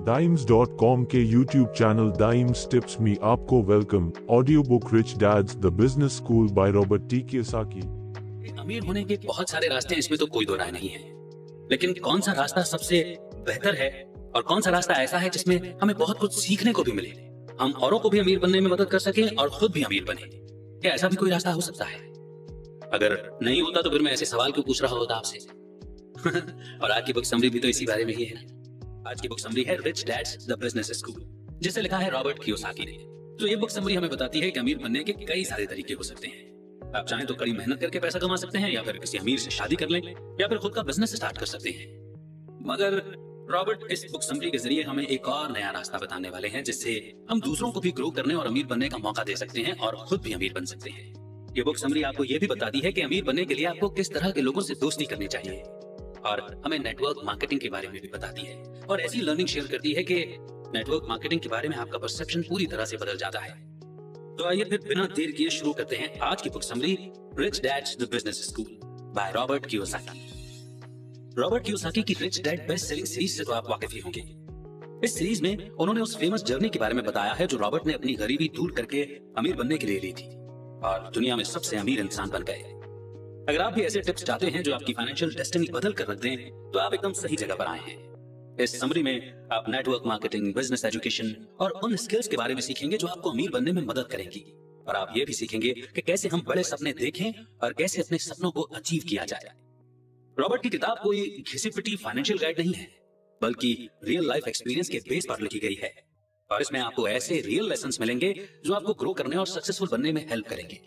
Dimes.com के YouTube channel Dimes Tips में आपको welcome. Audio book rich dad's the business school by Robert T Kiyosaki. अमीर होने के बहुत सारे रास्ते हैं, इसमें तो कोई दो राय नहीं है, लेकिन कौन सा रास्ता सबसे बेहतर है और कौन सा रास्ता ऐसा है जिसमें हमें बहुत कुछ सीखने को भी मिले, हम औरों को भी अमीर बनने में मदद कर सकें और खुद भी अमीर बने। क्या ऐसा भी कोई रास्ता हो सकता है? अगर नहीं होता तो फिर मैं ऐसे सवाल क्यों पूछ रहा होता आपसे? और आज की बुक समरी भी तो इसी बारे में ही है ना। आज की बुक समरी है rich dad's the business school, जिसे लिखा है रॉबर्ट कियोसाकी ने। तो ये बुक समरी हमें बताती है कि अमीर बनने के कई सारे तरीके हो सकते हैं। आप चाहें तो कड़ी मेहनत करके पैसा कमा सकते हैं, या फिर किसी अमीर से शादी कर लें, या फिर खुद का बिजनेस स्टार्ट कर सकते हैं। मगर रॉबर्ट इस बुक समरी के जरिए हमें एक और नया रास्ता बताने वाले हैं, जिससे हम दूसरों को भी ग्रो करने और अमीर बनने का मौका दे सकते हैं और खुद भी अमीर बन सकते हैं। ये बुक समरी आपको ये भी बताती है कि अमीर बनने के लिए आपको किस तरह के लोगों से दोस्ती करनी चाहिए, और हमें नेटवर्क मार्केटिंग के बारे में भी बताती है और ऐसी लर्निंग शेयर करती है कि नेटवर्क मार्केटिंग के बारे में आपका परसेप्शन पूरी तरह से बदल जाता है। तो आइए फिर बिना देर किए शुरू करते हैं आज की book summary rich dad's the business school by Robert Kiyosaki. Robert Kiyosaki की rich dad best selling series से तो आप वाकिफ ही होंगे। इस सीरीज में उन्होंने उस फेमस जर्नी के बारे में बताया है जो रॉबर्ट ने अपनी गरीबी दूर करके अमीर बनने के लिए ली थी और दुनिया में सबसे अमीर इंसान बन गए। अगर आप भी ऐसे टिप्स चाहते हैं जो आपकी फाइनेंशियल डेस्टिनी बदल कर रख दें, तो आप एकदम सही जगह पर आए हैं। इस समरी में आप नेटवर्क मार्केटिंग, बिजनेस एजुकेशन और उन स्किल्स के बारे में सीखेंगे जो आपको अमीर बनने में मदद करेंगी, और आप ये भी सीखेंगे कि कैसे हम बड़े सपने देखें और कैसे अपने सपनों को अचीव किया जाए। रॉबर्ट की किताब कोई घिसी-पिटी फाइनेंशियल गाइड नहीं है, बल्कि रियल लाइफ एक्सपीरियंस के बेस पर लिखी गई है, और इसमें आपको ऐसे रियल लेसन्स मिलेंगे जो आपको ग्रो करने और सक्सेसफुल बनने में हेल्प करेंगे।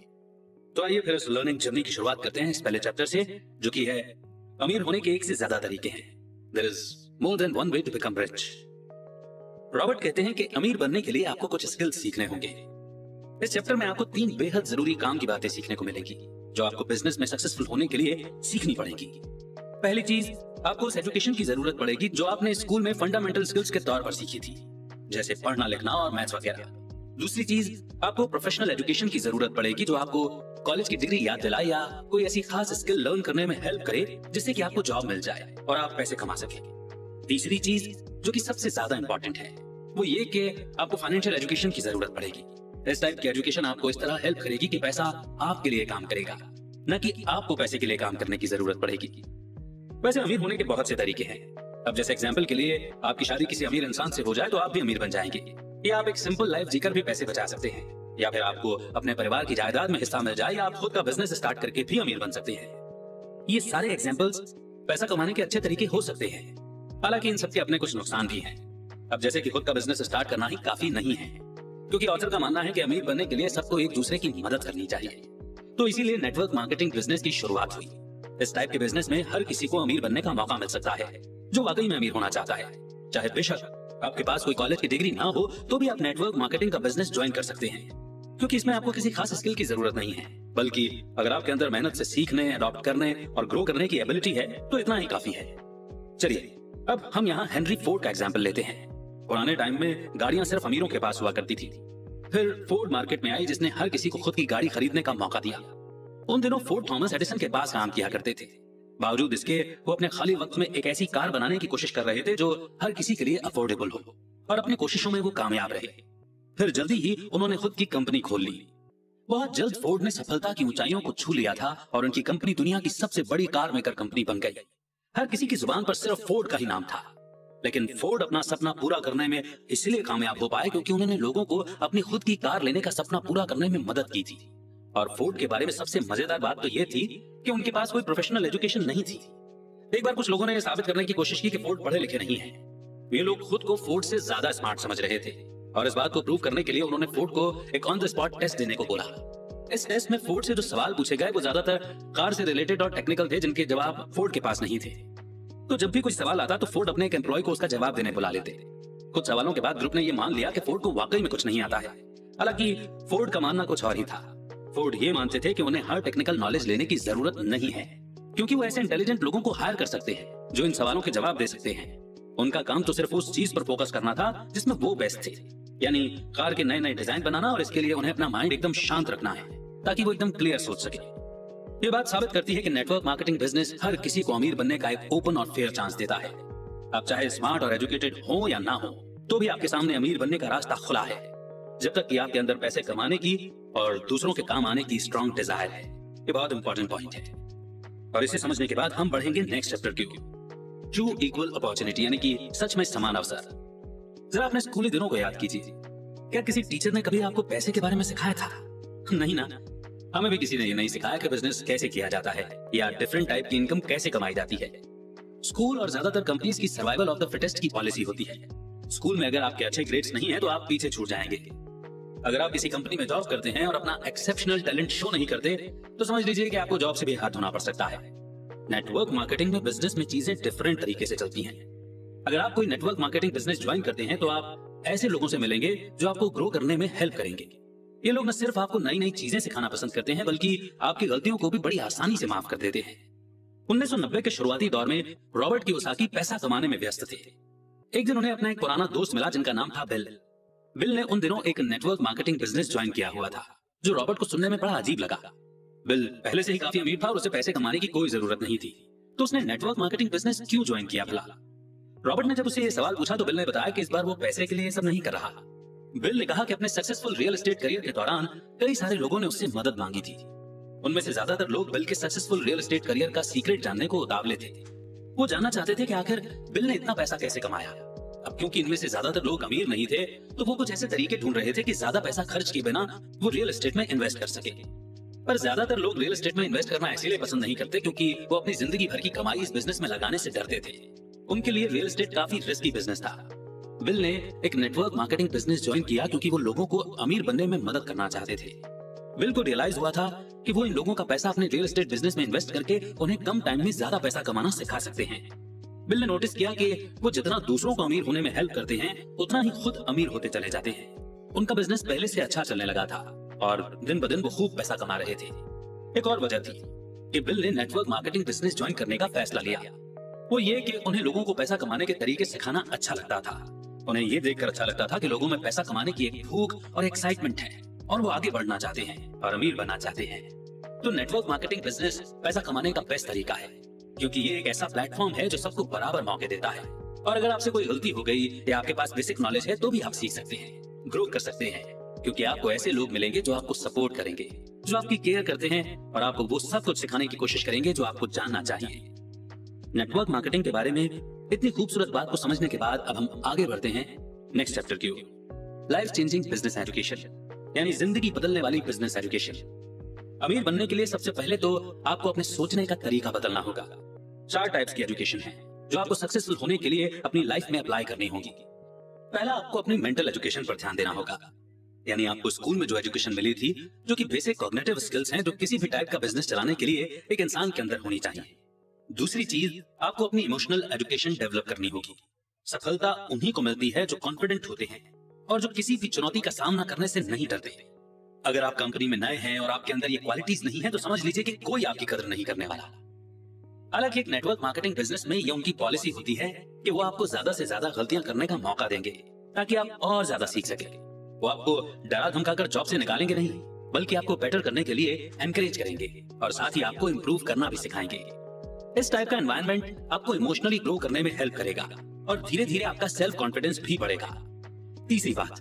तो आइए फिर इस लर्निंग जर्नी की शुरुआत करते हैं इस पहले चैप्टर से, जो कि है अमीर होने के एक से ज्यादा तरीके हैं। There is more than one way to become rich। Robert कहते हैं कि अमीर बनने के लिए आपको कुछ स्किल्स सीखने होंगे। इस चैप्टर में आपको 3 बेहद जरूरी काम की बातें सीखने को मिलेगी जो आपको बिजनेस में सक्सेसफुल होने के लिए सीखनी पड़ेगी। पहली चीज, आपको उस एजुकेशन की जरूरत पड़ेगी जो आपने स्कूल में फंडामेंटल स्किल्स के तौर पर सीखी थी, जैसे पढ़ना, लिखना और मैथ्स वगैरह। दूसरी चीज, आपको प्रोफेशनल एजुकेशन की जरूरत पड़ेगी जो आपको कॉलेज की डिग्री याद दिलाए या कोई ऐसी खास स्किल लर्न करने में हेल्प करे जिससे कि आपको जॉब मिल जाए और आप पैसे कमा सके। तीसरी चीज, जो कि सबसे ज्यादा इंपॉर्टेंट है, वो ये कि आपको फाइनेंशियल एजुकेशन की जरूरत पड़ेगी। इस टाइप की एजुकेशन आपको इस तरह हेल्प करेगी कि पैसा आपके लिए काम करेगा, न कि आपको पैसे के लिए काम करने की जरूरत पड़ेगी। वैसे अमीर होने के बहुत से तरीके हैं। अब जैसे एग्जाम्पल के लिए, आपकी शादी किसी अमीर इंसान से हो जाए तो आप भी अमीर बन जाएंगे, या आप एक सिंपल लाइफ जीकर भी पैसे बचा सकते हैं, या फिर आपको अपने परिवार की जायदाद में हिस्सा मिल जाए, या आप खुद का बिजनेस स्टार्ट करके भी अमीर बन सकते हैं। ये सारे एग्जांपल्स पैसा कमाने के अच्छे तरीके हो सकते हैं, हालांकि इन सबके अपने कुछ नुकसान भी हैं। अब जैसे कि खुद का बिजनेस स्टार्ट करना ही काफी नहीं है, क्योंकि ऑथर का मानना है कि अमीर बनने के लिए सबको एक दूसरे की मदद करनी चाहिए। तो इसीलिए नेटवर्क मार्केटिंग बिजनेस की शुरुआत हुई। इस टाइप के बिजनेस में हर किसी को अमीर बनने का मौका मिल सकता है जो वाकई में अमीर होना चाहता है। चाहे बेशक आपके पास कोई कॉलेज की डिग्री ना हो, तो भी आप नेटवर्क मार्केटिंग का बिजनेस ज्वाइन कर सकते हैं, क्योंकि इसमें आपको किसी खास स्किल की जरूरत नहीं है, बल्कि अगर आपके अंदर मेहनत से सीखने, अडॉप्ट करने और ग्रो करने की एबिलिटी है तो इतना ही काफी है। चलिए अब हम यहाँ हेनरी फोर्ड का एग्जाम्पल लेते हैं। पुराने टाइम में गाड़ियां सिर्फ अमीरों के पास हुआ करती थी। फिर फोर्ड मार्केट में आई, जिसने हर किसी को खुद की गाड़ी खरीदने का मौका दिया। उन दिनों फोर्ड थॉमस एडिसन के पास काम किया करते थे। बावजूद इसके वो अपने खाली वक्त में एक ऐसी कार बनाने की कोशिश कर रहे थे जो हर किसी के लिए अफोर्डेबल हो, और अपनी कोशिशों में वो कामयाब रहे। फिर जल्दी ही उन्होंने खुद की कंपनी खोल ली। बहुत जल्द फोर्ड ने सफलता की ऊंचाइयों को छू लिया था और उनकी कंपनी दुनिया की सबसे बड़ी कार मेकर कंपनी बन गई। हर किसी की जुबान पर सिर्फ फोर्ड का ही नाम था, लेकिन फोर्ड अपना सपना पूरा करने में इसलिए कामयाब हो पाए क्योंकि उन्होंने लोगों को अपनी खुद की कार लेने का सपना पूरा करने में मदद की थी। और फोर्ड के बारे में सबसे मजेदार बात तो यह थी कि उनके पास कोई प्रोफेशनल एजुकेशन नहीं थी। एक बार कुछ लोगों ने यह साबित करने की कोशिश की कि फोर्ड पढ़े लिखे नहीं है। वे लोग खुद को फोर्ड से ज्यादा स्मार्ट समझ रहे थे, और इस बात को प्रूव करने के लिए उन्होंने फोर्ड को एक ऑन द स्पॉट टेस्ट देने को बोला। इस टेस्ट में फोर्ड से जो सवाल पूछे गए वो ज्यादातर कार से रिलेटेड और टेक्निकल थे, जिनके जवाब फोर्ड के पास नहीं थे। तो जब भी कोई सवाल आता तो फोर्ड अपने एक एम्प्लॉय को उसका जवाब देने बुला लेते। कुछ सवालों के बाद ग्रुप ने यह मान लिया कि फोर्ड को वाकई में कुछ नहीं आता है। हालांकि फोर्ड का मानना कुछ और ही था। फोर्ड ये मानते थे कि उन्हें हर टेक्निकल नॉलेज लेने की जरूरत नहीं है, क्योंकि वो ऐसे इंटेलिजेंट लोगों को हायर कर सकते हैं जो इन सवालों के जवाब दे सकते हैं। उनका काम तो सिर्फ उस चीज पर फोकस करना था जिसमें वो बेस्ट थे, यानी कार के नए नए डिजाइन बनाना, और इसके लिए उन्हें अपना माइंड एकदम शांत रखना है ताकि वो एकदम क्लियर सोच सके। ये बात साबित करती है कि नेटवर्क मार्केटिंग बिजनेस हर किसी को अमीर बनने का एक ओपन और फेयर चांस देता है। आप चाहे स्मार्ट और एजुकेटेड हो या ना हो, तो भी आपके सामने अमीर बनने का रास्ता खुला है, जब तक कि आपके अंदर पैसे कमाने की और दूसरों के काम आने की स्ट्रॉन्ग डिजायर है। ये बहुत इंपॉर्टेंट पॉइंट है। और इसे समझने के बाद हम बढ़ेंगे नेक्स्ट चैप्टर की ओर, ट्रू इक्वल अपॉर्चुनिटी, यानी कि सच में समान अवसर। जरा अपने स्कूली दिनों को याद कीजिए। क्या किसी टीचर ने कभी आपको पैसे के बारे में सिखाया था? नहीं ना। हमें भी किसी ने ये नहीं सिखाया कि बिजनेस कैसे किया जाता है या डिफरेंट टाइप की इनकम कैसे कमाई जाती है। स्कूल और ज्यादातर कंपनीज की सर्वाइवल ऑफ द फिटेस्ट की पॉलिसी होती है। स्कूल में अगर आपके अच्छे ग्रेड्स नहीं है तो आप पीछे छूट जाएंगे। अगर आप किसी कंपनी में जॉब करते हैं और अपना एक्सेप्शनल टैलेंट शो नहीं करते तो समझ लीजिए कि आपको जॉब से भी हाथ धोना पड़ सकता है। नेटवर्क मार्केटिंग में बिजनेस में चीजें डिफरेंट तरीके से चलती हैं। अगर आप कोई नेटवर्क मार्केटिंग बिजनेस ज्वाइन करते हैं तो आप ऐसे लोगों से मिलेंगे जो आपको ग्रो करने में हेल्प करेंगे। ये लोग न सिर्फ आपको नई नई चीजें सिखाना पसंद करते हैं बल्कि आपकी गलतियों को भी बड़ी आसानी से माफ कर देते हैं। 1990 के शुरुआती दौर में रॉबर्ट कियोसाकी पैसा कमाने में व्यस्त थे। एक दिन उन्हें अपना एक पुराना दोस्त मिला जिनका नाम था बिल। बिल ने उन दिनों एक नेटवर्क मार्केटिंग बिजनेस ज्वाइन किया हुआ था जो रॉबर्ट को सुनने में बड़ा अजीब लगा। बिल पहले से ही काफी अमीर था और उसे पैसे कमाने की कोई जरूरत नहीं थी, तो उसने नेटवर्क मार्केटिंग बिजनेस क्यों ज्वाइन किया भला? रॉबर्ट ने जब उसे ये सवाल पूछा तो बिल ने बताया कि इस बार वो पैसे के लिए सब नहीं कर रहा। बिल ने कहा कि अपने सक्सेसफुल रियल एस्टेट करियर के दौरान कई सारे लोगों ने उससे मदद मांगी थी। उनमें से ज्यादातर लोग बिल के सक्सेसफुल रियल एस्टेट करियर का सीक्रेट जानने को उतावले थे। वो जानना चाहते थे कि आखिर बिल ने इतना पैसा कैसे कमाया। अब क्योंकि इनमें से ज्यादातर लोग अमीर नहीं थे तो वो कुछ ऐसे तरीके ढूंढ रहे थे कि ज्यादा पैसा खर्च किए बिना वो रियल एस्टेट में इन्वेस्ट कर सके। पर ज्यादातर लोग रियल एस्टेट में इन्वेस्ट करना इसलिए पसंद नहीं करते क्योंकि वो अपनी जिंदगी भर की कमाई इस बिजनेस में लगाने से डरते थे। उनके लिए रियल एस्टेट काफी रिस्की बिजनेस था। बिल ने एक नेटवर्क मार्केटिंग बिजनेस ज्वाइन किया क्योंकि वो लोगों को अमीर बनने में मदद करना चाहते थे। बिल को रियलाइज हुआ था कि वो इन लोगों का पैसा अपने रियल एस्टेट बिजनेस में इन्वेस्ट करके उन्हें कम टाइम में ज्यादा पैसा कमाना सिखा सकते हैं। बिल ने नोटिस किया कि वो जितना दूसरों को अमीर होने में हेल्प करते हैं उतना ही खुद अमीर होते चले जाते हैं। उनका बिजनेस पहले से अच्छा चलने लगा था और दिन ब दिन वो खूब पैसा कमा रहे थे। एक और वजह थी कि बिल ने नेटवर्क मार्केटिंग बिजनेस ज्वाइन करने का फैसला लिया। वो ये कि उन्हें लोगों को पैसा कमाने के तरीके सिखाना अच्छा लगता था। उन्हें ये देखकर अच्छा लगता था कि लोगों में पैसा कमाने की एक भूख और एक्साइटमेंट है और वो आगे बढ़ना चाहते हैं और अमीर बनना चाहते हैं। तो नेटवर्क मार्केटिंग बिजनेस पैसा कमाने का बेस्ट तरीका है क्योंकि ये एक ऐसा प्लेटफॉर्म है जो सबको बराबर मौके देता है। और अगर आपसे कोई गलती हो गई या आपके पास बेसिक नॉलेज है तो भी आप सीख सकते हैं, ग्रो कर सकते हैं, क्योंकि आपको ऐसे लोग मिलेंगे जो आपको सपोर्ट करेंगे, जो आपकी केयर करते हैं और आपको वो सब कुछ सिखाने की कोशिश करेंगे जो आपको जानना चाहिए। नेटवर्क मार्केटिंग के बारे में इतनी खूबसूरत बात को समझने के बाद अब हम आगे बढ़ते हैं नेक्स्ट चैप्टर की ओर, लाइफ चेंजिंग बिजनेस एजुकेशन, यानी जिंदगी बदलने वाली बिजनेस एजुकेशन। अमीर बनने के लिए सबसे पहले तो आपको अपने सोचने का तरीका बदलना होगा। 4 टाइप्स की एजुकेशन है जो आपको सक्सेसफुल होने के लिए अपनी लाइफ में अप्लाई करनी होगी। पहला, आपको अपनी मेंटल एजुकेशन पर ध्यान देना होगा, यानी आपको स्कूल में जो एजुकेशन मिली थी, जो कि बेसिक कॉग्निटिव स्किल्स हैं जो किसी भी टाइप का बिजनेस चलाने के लिए एक इंसान के अंदर होनी चाहिए। दूसरी चीज, आपको अपनी इमोशनल एजुकेशन डेवलप करनी होगी। सफलता उन्हीं को मिलती है जो कॉन्फिडेंट होते हैं और जो किसी भी चुनौती का सामना करने से नहीं डरते। अगर आप कंपनी में नए हैं और आपके अंदर ये क्वालिटीज नहीं है तो समझ लीजिए कि कोई आपकी कदर नहीं करने वाला। हालांकि एक नेटवर्क मार्केटिंग बिजनेस में ये उनकी पॉलिसी होती है कि वो आपको ज्यादा से ज्यादा गलतियां करने का मौका देंगे ताकि आप और ज्यादा सीख सके। वो आपको डरा धमकाकर जॉब से निकालेंगे नहीं, बल्कि आपको बेटर करने के लिए एनकरेज करेंगे और साथ ही आपको इम्प्रूव करना भी सिखाएंगे। इस टाइप का एनवायरनमेंट आपको इमोशनली ग्रो करने में हेल्प करेगा और धीरे धीरे आपका सेल्फ कॉन्फिडेंस भी बढ़ेगा। तीसरी बात,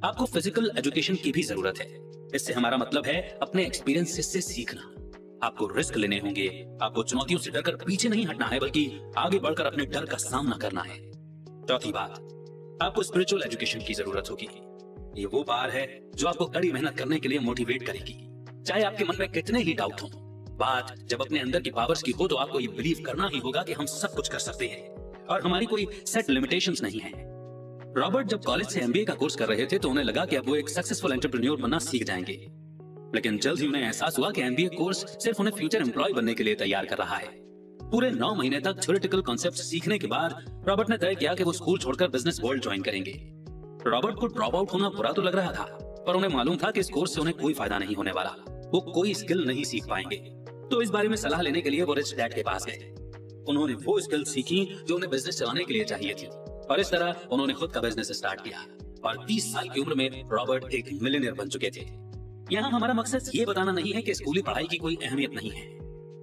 आपको फिजिकल एजुकेशन की भी जरूरत है। इससे हमारा मतलब है अपने एक्सपीरियंस से सीखना। आपको रिस्क लेने होंगे, आपको चुनौतियों से डरकर पीछे नहीं हटना है बल्कि आगे बढ़कर अपने डर का सामना करना है। चौथी बात, आपको स्पिरिचुअल एजुकेशन की जरूरत होगी। ये वो बार है जो आपको कड़ी मेहनत करने के लिए मोटिवेट करेगी, चाहे आपके मन में कितने ही डाउट हों। बात जब अपने अंदर की पावर्स की हो तो आपको ये बिलीव करना ही होगा कि हम सब कुछ कर सकते हैं और हमारी कोई सेट लिमिटेशंस नहीं है। रॉबर्ट जब कॉलेज से एमबीए का कोर्स कर रहे थे तो उन्हें लगा कि अब वो एक सक्सेसफुल एंटरप्रेन्योर बनना सीख जाएंगे, लेकिन जल्द ही उन्हें एहसास हुआ कि एमबीए कोर्स सिर्फ उन्हें फ्यूचर एम्प्लॉय बनने के लिए तैयार कर रहा है। पूरे 9 महीने तक थ्योरेटिकल कॉन्सेप्ट सीखने के बाद रॉबर्ट ने तय किया कि वो स्कूल छोड़कर बिजनेस वर्ल्ड ज्वाइन करेंगे। रॉबर्ट को ड्रॉप आउट होना बुरा तो लग रहा था, पर उन्हें मालूम था कि इस कोर्स से उन्हें कोई फायदा नहीं होने वाला, वो कोई स्किल नहीं सीख पाएंगे। तो इस बारे में सलाह लेने के लिए वो रिच डैड के पास गए। उन्होंने वो स्किल सीखी जो उन्हें बिजनेस चलाने के लिए चाहिए थी और इस तरह उन्होंने खुद का बिजनेस स्टार्ट किया और 30 साल की उम्र में रॉबर्ट एक मिलियनेयर बन चुके थे। यहाँ हमारा मकसद ये बताना नहीं है कि स्कूली पढ़ाई की कोई अहमियत नहीं है।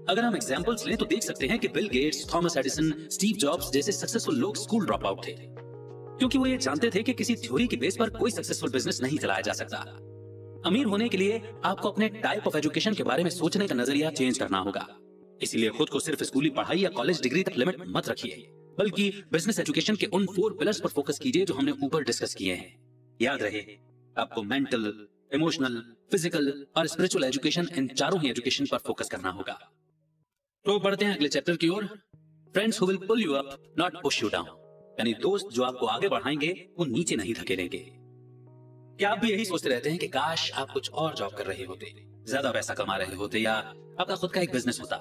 अगर हम एग्जांपल्स लें तो देख सकते हैं कि Bill Gates, Thomas Edison, Steve jobs जैसे सक्सेसफुल लोग स्कूल ड्रॉप आउट थे। क्योंकि वो ये जानते थे कि किसी थ्योरी की बेस पर कोई सक्सेसफुल बिजनेस नहीं चलाया जा सकता। अमीर होने के लिए आपको अपने टाइप ऑफ एजुकेशन के बारे में सोचने का नजरिया चेंज करना होगा। इसीलिए खुद को सिर्फ स्कूली पढ़ाई या कॉलेज डिग्री तक लिमिट मत रखिए, बल्कि बिजनेस एजुकेशन के उन 4 पिलर्स पर फोकस कीजिए जो हमने ऊपर डिस्कस किए हैं। याद रहे, आपको मेंटल, इमोशनल, फिजिकल और स्पिरिचुअल एजुकेशन, इन चारों ही एजुकेशन पर फोकस करना होगा। तो बढ़ते हैं अगले चैप्टर की ओर। Friends who will pull you up not push you down, यानी दोस्त जो आपको आगे बढ़ाएंगे वो नीचे नहीं धकेलेंगे। क्या आप भी यही सोचते रहते हैं कि काश आप कुछ और जॉब कर रहे होते, ज्यादा पैसा कमा रहे होते, या आपका खुद का एक बिजनेस होता?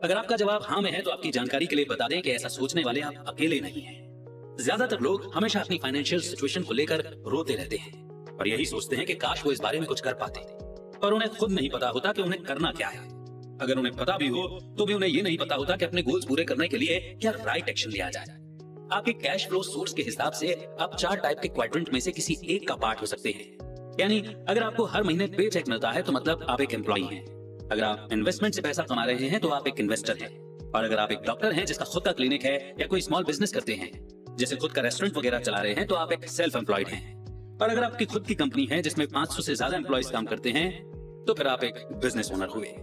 अगर आपका जवाब हाँ में है तो आपकी जानकारी के लिए बता दें कि ऐसा सोचने वाले आप अकेले नहीं हैं। ज्यादातर लोग हमेशा अपनी फाइनेंशियल सिचुएशन को लेकर रोते रहते हैं और यही सोचते हैं कि काश वो इस बारे में कुछ कर पाते, पर उन्हें खुद नहीं पता होता कि उन्हें करना क्या है। अगर उन्हें पता भी हो तो भी उन्हें ये नहीं पता होता कि अपने गोल्स पूरे करने के लिए क्या राइट एक्शन लिया जाए। आपके कैश फ्लो सोर्स के हिसाब से आप 4 टाइप के क्वाड्रेंट में से किसी एक का पार्ट हो सकते हैं। यानी अगर आपको हर महीने पे चेक मिलता है तो मतलब आप एक एम्प्लॉई हैं। अगर आप इन्वेस्टमेंट से पैसा कमा रहे हैं तो आप एक इन्वेस्टर हैं। और अगर आप एक डॉक्टर हैं जिसका खुद का क्लिनिक है या कोई स्मॉल बिजनेस करते हैं, जैसे खुद का रेस्टोरेंट वगैरह चला रहे हैं, तो आप एक सेल्फ एम्प्लॉयड हैं। और अगर आपकी खुद की कंपनी है जिसमें 500 से ज्यादा एम्प्लॉइज काम करते हैं, तो फिर आप एक बिजनेस ओनर हुए।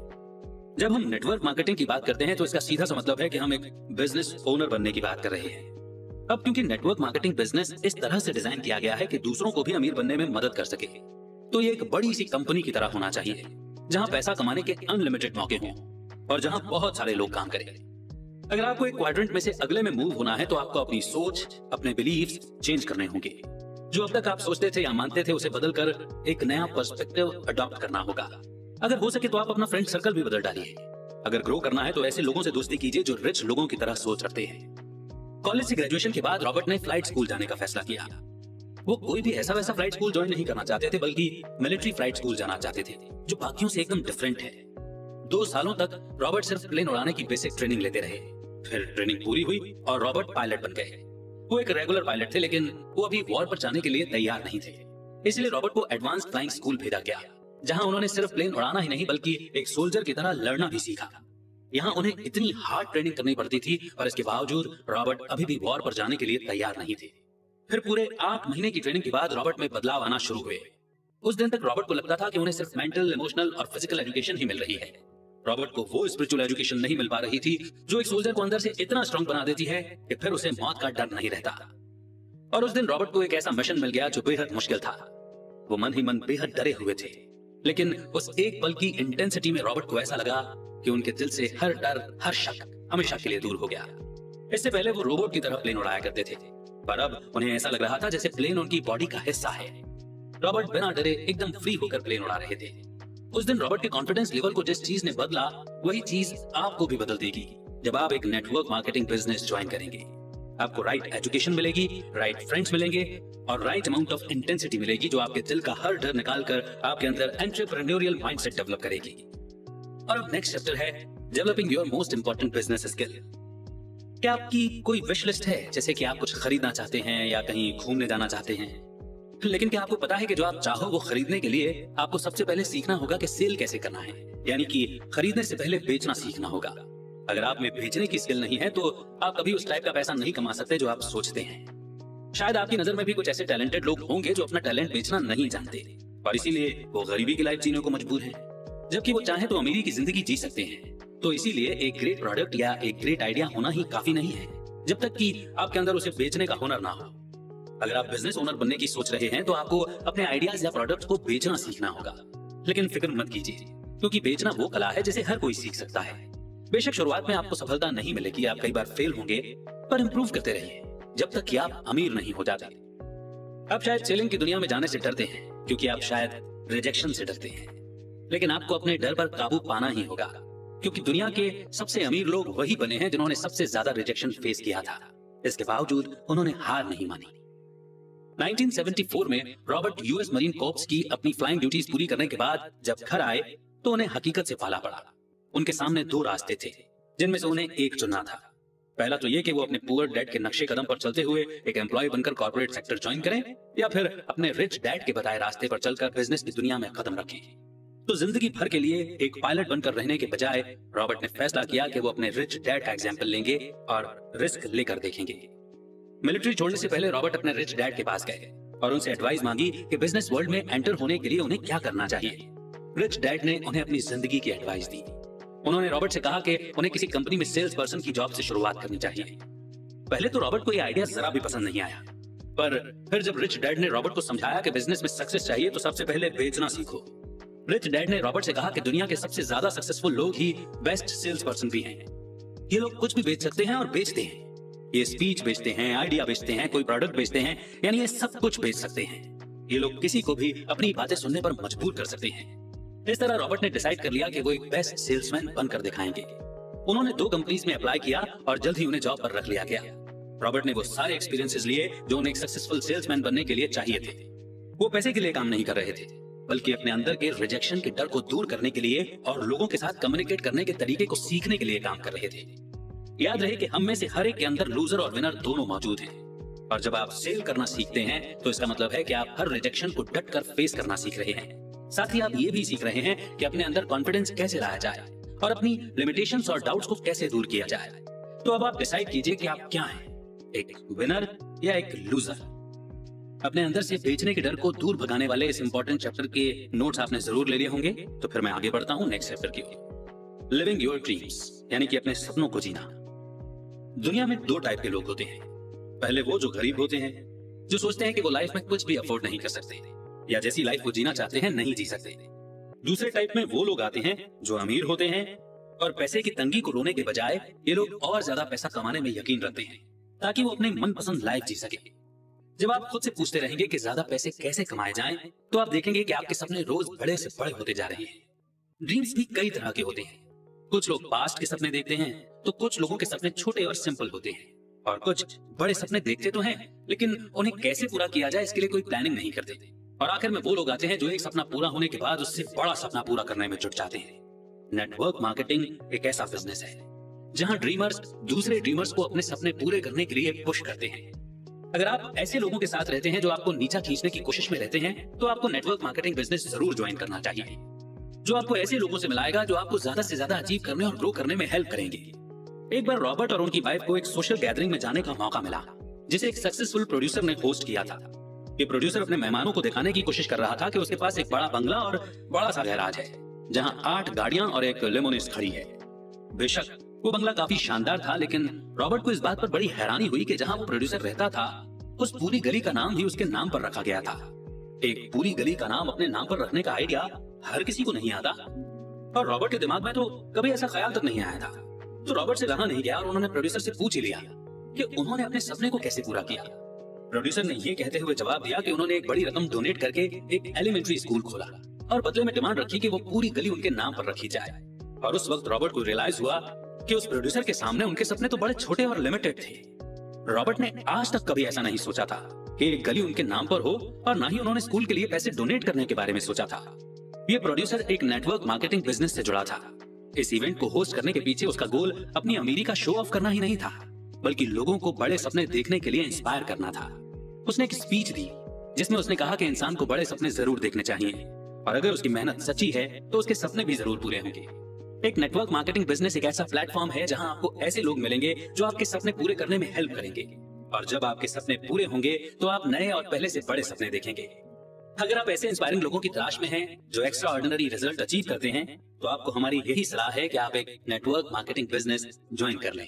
जब हम नेटवर्क मार्केटिंग की बात करते हैं तो इसका सीधा सा मतलब है कि हम एक बिजनेस ओनर बनने की बात कर रहे हैं। अब क्योंकि नेटवर्क मार्केटिंग बिजनेस इस तरह से डिजाइन किया गया है कि दूसरों को भी अमीर बनने में मदद कर सके, तो ये एक बड़ी सी कंपनी की तरह होना चाहिए जहां पैसा कमाने के अनलिमिटेड मौके हों और जहां बहुत सारे लोग काम करें। अगर आपको एक क्वाड्रेंट में से अगले में मूव होना है तो आपको अपनी सोच, अपने बिलीव्स चेंज करने होंगे। जो अब तक आप सोचते थे या मानते थे उसे बदलकर एक नया पर्सपेक्टिव अडॉप्ट करना होगा। अगर हो सके तो आप अपना फ्रेंड सर्कल भी बदल डालिए। अगर ग्रो करना है तो ऐसे लोगों से दोस्ती कीजिए जो रिच लोगों की तरह सोच रखते हैं। कॉलेज से ग्रेजुएशन के बाद रॉबर्ट ने फ्लाइट स्कूल जाने का फैसला किया। वो कोई भी ऐसा वैसा फ्लाइट स्कूल ज्वाइन नहीं करना चाहते थे, बल्कि मिलिट्री फ्लाइट स्कूल जाना चाहते थे जो बाकियों से एकदम डिफरेंट है। 2 सालों तक रॉबर्ट सिर्फ प्लेन उड़ाने की बेसिक ट्रेनिंग लेते रहे। फिर ट्रेनिंग पूरी हुई और रॉबर्ट पायलट बन गए। वो एक रेगुलर पायलट थे, लेकिन वो अभी वॉर पर जाने के लिए तैयार नहीं थे। इसलिए रॉबर्ट को एडवांस फ्लाइंग स्कूल भेजा गया, जहां उन्होंने सिर्फ प्लेन उड़ाना ही नहीं बल्कि एक सोल्जर की तरह लड़ना भी सीखा। यहाँ उन्हें इतनी हार्ड ट्रेनिंग करनी पड़ती थी और इसके बावजूद रॉबर्ट अभी भी वॉर पर जाने के लिए तैयार नहीं थे। फिर पूरे 8 महीने की ट्रेनिंग के बाद रॉबर्ट में बदलाव आना शुरू हुए। उस दिन तक रॉबर्ट को लगता था कि उन्हें सिर्फ मेंटल, इमोशनल और फिजिकल एजुकेशन ही मिल रही है। रॉबर्ट को वो स्पिरिचुअल एजुकेशन नहीं मिल पा रही थी जो एक सोल्जर को अंदर से इतना स्ट्रांग बना देती है कि फिर उसे मौत का डर नहीं रहता। और उस दिन रॉबर्ट को एक ऐसा मिशन मिल गया जो बेहद मुश्किल था। वो मन ही मन बेहद डरे हुए थे, लेकिन उस एक पल की इंटेंसिटी में रॉबर्ट को ऐसा लगा कि उनके दिल से हर डर, हर शक हमेशा के लिए दूर हो गया। इससे पहले वो रोबोट की तरह प्लेन उड़ाया करते थे, पर अब उन्हें ऐसा लग रहा था जैसे प्लेन उनकी बॉडी का हिस्सा है। रॉबर्ट बिना डरे एकदम फ्री होकर प्लेन उड़ा रहे थे। उस दिन रॉबर्ट के कॉन्फिडेंस लेवल को जिस चीज ने बदला, वही चीज आपको भी बदल देगी जब आप एक नेटवर्क मार्केटिंग बिजनेस ज्वाइन करेंगे। आपको राइट एजुकेशन मिलेगी, राइट फ्रेंड्स मिलेंगे और राइट अमाउंट ऑफ इंटेंसिटी मिलेगी जो आपके दिल का हर डर निकालकर आपके अंदर एंटरप्रेन्योरियल माइंडसेट डेवलप करेगी। और अब नेक्स्ट चैप्टर है developing your most important business skill. क्या आपकी कोई विश लिस्ट है, जैसे कि आप कुछ खरीदना चाहते हैं या कहीं घूमने जाना चाहते हैं, लेकिन क्या आपको पता है कि जो आप चाहो वो खरीदने के लिए आपको सबसे पहले सीखना होगा कि सेल कैसे करना है, यानी कि खरीदने से पहले बेचना सीखना होगा। अगर आप में बेचने की स्किल नहीं है तो आप कभी उस टाइप का पैसा नहीं कमा सकते जो आप सोचते हैं। शायद आपकी नजर में भी कुछ ऐसे टैलेंटेड लोग होंगे जो अपना टैलेंट बेचना नहीं जानते और इसीलिए वो गरीबी की लाइफ जीने को मजबूर हैं, जबकि वो चाहे तो अमीरी की जिंदगी जी सकते हैं। तो इसीलिए एक ग्रेट प्रोडक्ट या एक ग्रेट आइडिया होना ही काफी नहीं है जब तक कि आपके अंदर उसे बेचने का हुनर ना हो। अगर आप बिजनेस ओनर बनने की सोच रहे हैं तो आपको अपने आइडियाज या प्रोडक्ट्स को बेचना सीखना होगा। लेकिन फिक्र मत कीजिए, क्योंकि बेचना वो कला है जिसे हर कोई सीख सकता है। बेशक शुरुआत में आपको सफलता नहीं मिलेगी, आप कई बार फेल होंगे, पर इंप्रूव करते रहिए जब तक कि आप अमीर नहीं हो जाते। आप शायद सेलिंग की दुनिया में जाने से डरते हैं क्योंकि आप शायद रिजेक्शन से डरते हैं, लेकिन आपको अपने डर पर काबू पाना ही होगा, क्योंकि दुनिया के सबसे अमीर लोग वही बने हैं जिन्होंने सबसे ज्यादा रिजेक्शन फेस किया था। इसके बावजूद उन्होंने हार नहीं मानी। 1974 में रॉबर्ट यूएस मरीन कॉर्प्स की अपनी फ्लाइंग ड्यूटीज पूरी करने के बाद जब घर आए तो उन्हें हकीकत से पाला पड़ा। उनके सामने 2 रास्ते थे जिनमें से उन्हें एक चुनना था। पहला तो ये कि वो अपने पुअर डैड के नक्शे कदम पर चलते हुए एक एम्प्लॉय बनकर कॉर्पोरेट सेक्टर ज्वाइन करें, या फिर अपने रिच डैड के बताए रास्ते पर चलकर बिजनेस की दुनिया में कदम रखें। तो जिंदगी भर के लिए एक पायलट बनकर रहने के बजाय रॉबर्ट ने फैसला किया कि वो अपने रिच डैड का एग्जाम्पल लेंगे और रिस्क लेकर देखेंगे। मिलिट्री छोड़ने से पहले रॉबर्ट अपने रिच डैड के पास गए और उनसे एडवाइस मांगी कि बिजनेस वर्ल्ड में एंटर होने के लिए उन्हें क्या करना चाहिए। रिच डैड ने उन्हें अपनी जिंदगी की एडवाइस दी। उन्होंने रॉबर्ट से कहा कि उन्हें किसी कंपनी में सेल्स पर्सन की जॉब से शुरुआत करनी चाहिए। पहले तो रॉबर्ट को यह आइडिया जरा भी पसंद नहीं आया, पर फिर जब रिच डैड ने रॉबर्ट को समझाया कि बिजनेस में सक्सेस चाहिए तो सबसे पहले बेचना सीखो। रिच डैड ने रॉबर्ट से कहा कि दुनिया के सबसे ज्यादा सक्सेसफुल लोग ही बेस्ट सेल्स पर्सन भी हैं। ये लोग कुछ भी बेच सकते हैं और बेचते हैं। ये स्पीच बेचते हैं, आइडिया बेचते हैं, कोई प्रोडक्ट बेचते हैं, यानी ये सब कुछ बेच सकते हैं। ये लोग किसी को भी अपनी बातें सुनने पर मजबूर कर सकते हैं। इस तरह रॉबर्ट ने डिसाइड कर लिया कि वो एक बेस्ट सेल्समैन बनकर दिखाएंगे। उन्होंने 2 कंपनीज में अप्लाई किया और जल्द ही उन्हें जॉब पर रख लिया गया। रॉबर्ट ने वो सारे एक्सपीरियंसेस लिए जो उन्हें एक सक्सेसफुल सेल्समैन बनने के लिए चाहिए थे। वो पैसे के लिए काम नहीं कर रहे थे, बल्कि अपने अंदर के रिजेक्शन के डर को दूर करने के लिए और लोगों के साथ कम्युनिकेट करने के तरीके को सीखने के लिए काम कर रहे थे। याद रहे कि हम में से हर एक के अंदर लूजर और विनर दोनों मौजूद हैं। और जब आप सेल करना सीखते हैं तो इसका मतलब है कि आप हर रिजेक्शन को डट कर फेस करना सीख रहे हैं। साथ ही आप ये भी सीख रहे हैं कि अपने अंदर कॉन्फिडेंस कैसे लाया जाए और अपनी लिमिटेशंस और डाउट्स को कैसे दूर किया जाए। तो अब आप डिसाइड कीजिए कि आप क्या हैं, एक विनर या एक लूजर। अपने अंदर से बेचने के डर को दूर भगाने वाले इस इंपॉर्टेंट चैप्टर के नोट्स आपने जरूर ले लिए होंगे। तो फिर मैं आगे बढ़ता हूं नेक्स्ट चैप्टर की ओर। लिविंग योर ड्रीम्स, यानी कि अपने सपनों को जीना। दुनिया में 2 टाइप के लोग होते हैं। पहले वो जो गरीब होते हैं, जो सोचते हैं कि वो लाइफ में कुछ भी अफोर्ड नहीं कर सकते या जैसी लाइफ वो जीना चाहते हैं नहीं जी सकते। दूसरे टाइप में वो लोग आते हैं जो अमीर होते हैं और पैसे की तंगी को रोने के बजाय ये लोग और ज्यादा पैसा कमाने में यकीन रखते हैं ताकि वो अपने मनपसंद लाइफ जी सके। जब आप खुद से पूछते रहेंगे कि ज्यादा पैसे कैसे कमाए जाएं, तो आप देखेंगे कि आपके सपने रोज बड़े से बड़े होते जा रहे हैं। ड्रीम्स भी कई तरह के होते हैं। कुछ लोग पास्ट के सपने देखते हैं तो कुछ लोगों के सपने छोटे और सिंपल होते हैं, और कुछ बड़े सपने देखते तो हैं लेकिन उन्हें कैसे पूरा किया जाए इसके लिए कोई प्लानिंग नहीं करते। और आखिर में वो लोग आते हैं जो एक सपना पूरा होने के बाद उससे बड़ा सपना पूरा करने में जुट जाते हैं। नेटवर्क मार्केटिंग एक ऐसा बिजनेस है जहां ड्रीमर्स दूसरे ड्रीमर्स को अपने सपने पूरे करने के लिए पुश करते हैं। अगर आप ऐसे लोगों के साथ रहते हैं जो आपको नीचा खींचने की कोशिश में रहते हैं, तो आपको नेटवर्क मार्केटिंग बिजनेस जरूर ज्वाइन करना चाहिए, जो आपको ऐसे लोगों से मिलाएगा जो आपको ज्यादा से ज्यादा अचीव करने और ग्रो करने में हेल्प करेंगे। एक बार रॉबर्ट और उनकी वाइफ को एक सोशल गैदरिंग में जाने का मौका मिला, जिसे एक सक्सेसफुल प्रोड्यूसर ने होस्ट किया था। ये प्रोड्यूसर अपने मेहमानों को दिखाने की कोशिश कर रहा था कि उसके पास एक बड़ा बंगला और बड़ा सा गैराज है, जहां 8 गाड़ियां और एक लेमोनिस खड़ी है। बेशक वो बंगला काफी शानदार था, लेकिन रॉबर्ट को इस बात पर बड़ी हैरानी हुई कि जहां वो प्रोड्यूसर रहता था, उस पूरी गली का नाम भी उसके नाम पर रखा गया था। एक पूरी गली का नाम अपने नाम पर रखने का आइडिया हर किसी को नहीं आता, और रॉबर्ट के दिमाग में तो कभी ऐसा ख्याल तक नहीं आया था। तो रॉबर्ट से रहा नहीं गया और उन्होंने प्रोड्यूसर से पूछ ही लिया कि उन्होंने अपने सपने को कैसे पूरा किया। प्रोड्यूसर ने ये कहते हुए जवाब दिया कि उन्होंने एक बड़ी रकम डोनेट करके एक एलिमेंट्री स्कूल खोला और बदले में डिमांड रखी कि वो पूरी गली उनके नाम पर रखी जाए। और उस वक्त रॉबर्ट को रियलाइज हुआ कि उस प्रोड्यूसर के सामने उनके सपने तो बड़े छोटे और लिमिटेड थे। रॉबर्ट ने आज तक कभी ऐसा नहीं सोचा था कि एक गली उनके नाम पर हो, और ना ही उन्होंने स्कूल के लिए पैसे डोनेट करने के बारे में सोचा था। ये प्रोड्यूसर एक नेटवर्क मार्केटिंग बिजनेस से जुड़ा था। इस इवेंट को होस्ट करने के पीछे उसका गोल अपनी अमीरी का शो ऑफ करना ही नहीं था, बल्कि लोगों को बड़े सपने देखने के लिए इंस्पायर करना था। उसने एक स्पीच दी जिसमें उसने कहा कि इंसान को बड़े सपने जरूर देखने चाहिए, और अगर उसकी मेहनत सच्ची है तो उसके सपने भी जरूर पूरे होंगे। एक नेटवर्क मार्केटिंग बिजनेस एक ऐसा प्लेटफॉर्म है जहां आपको ऐसे लोग मिलेंगे जो आपके सपने पूरे करने में हेल्प करेंगे, और जब आपके सपने पूरे होंगे तो आप नए और पहले से बड़े सपने देखेंगे। अगर आप ऐसे इंस्पायरिंग लोगों की तलाश में हैं जो एक्स्ट्रा ऑर्डिनरी रिजल्ट अचीव करते हैं, तो आपको हमारी यही सलाह है कि आप एक नेटवर्क मार्केटिंग बिजनेस ज्वाइन कर लें।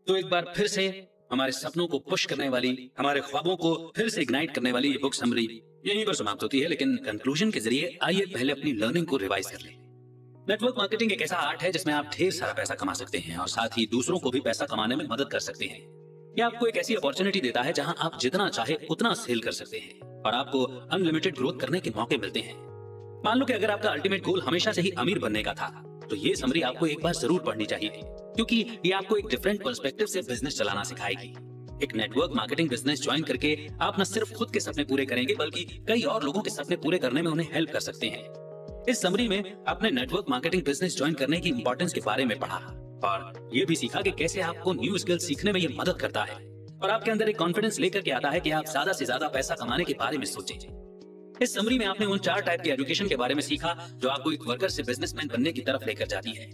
तो एक बार फिर से हमारे सपनों को पुश करने वाली, हमारे ख्वाबों को फिर से इग्नाइट करने वाली ये बुक समरी यहीं पर समाप्त होती है, लेकिन कंक्लूजन के जरिए आइए पहले अपनी लर्निंग को रिवाइज कर लें। नेटवर्क मार्केटिंग एक ऐसा आर्ट है जिसमें आप ढेर सारा पैसा कमा सकते हैं और साथ ही दूसरों को भी पैसा कमाने में मदद कर सकते हैं। यह आपको एक ऐसी अपॉर्चुनिटी देता है जहां आप जितना चाहे उतना सेल कर सकते हैं और आपको अनलिमिटेड ग्रोथ करने के मौके मिलते हैं। मान लो कि अगर आपका अल्टीमेट गोल हमेशा से ही अमीर बनने का था, तो ये समरी आपको एक बार जरूर पढ़नी चाहिए, क्योंकि ये आपको एक डिफरेंट पर्सपेक्टिव से बिजनेस चलाना सिखाएगी। एक नेटवर्क मार्केटिंग बिजनेस ज्वाइन करके आप न सिर्फ खुद के सपने पूरे करेंगे, बल्कि कई और लोगों के सपने पूरे करने में उन्हें हेल्प कर सकते हैं। इस समरी में आपने नेटवर्क मार्केटिंग बिजनेस ज्वाइन करने की इंपॉर्टेंस के बारे में पढ़ा और ये भी सीखा कि कैसे आपको न्यू स्किल सीखने में ये मदद करता है और आपके अंदर एक कॉन्फिडेंस लेकर के आता है कि आप ज्यादा से ज्यादा पैसा कमाने के बारे में सोचें। इस समरी में आपने उन 4 टाइप की एजुकेशन के बारे में सीखा जो आपको एक वर्कर से बिजनेसमैन बनने की तरफ लेकर जाती है।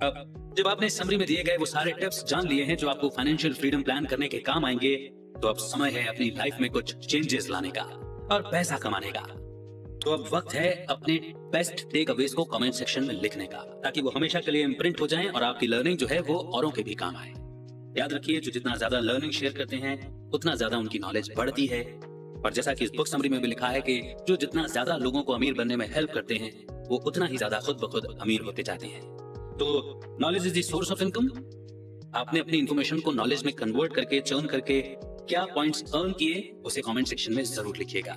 अब जब आपने समरी में दिए गए वो सारे टिप्स जान लिए हैं जो आपको फाइनेंशियल फ्रीडम प्लान करने के काम आएंगे, तो अब समय है अपनी लाइफ में कुछ चेंजेस लाने का और पैसा कमाने का। तो अब वक्त है अपने बेस्ट टेक अवेज को कमेंट सेक्शन में लिखने का, ताकि वो हमेशा के लिए इम्प्रिंट हो जाएं और आपकी लर्निंग जो है वो औरों के भी काम आए। याद रखिए, जो जितना ज्यादा लर्निंग शेयर करते हैं उतना ज्यादा उनकी नॉलेज बढ़ती है। और जैसा कि इस बुक समरी में भी लिखा है कि जो जितना ज्यादा लोगों को अमीर बनने में हेल्प करते हैं वो उतना ही ज्यादा खुद ब खुद अमीर होते जाते हैं। तो knowledge is the source of income. आपने अपनी इंफॉर्मेशन को नॉलेज में कन्वर्ट करके, चर्न करके क्या पॉइंट्स अर्न किए उसे कमेंट सेक्शन में जरूर लिखिएगा।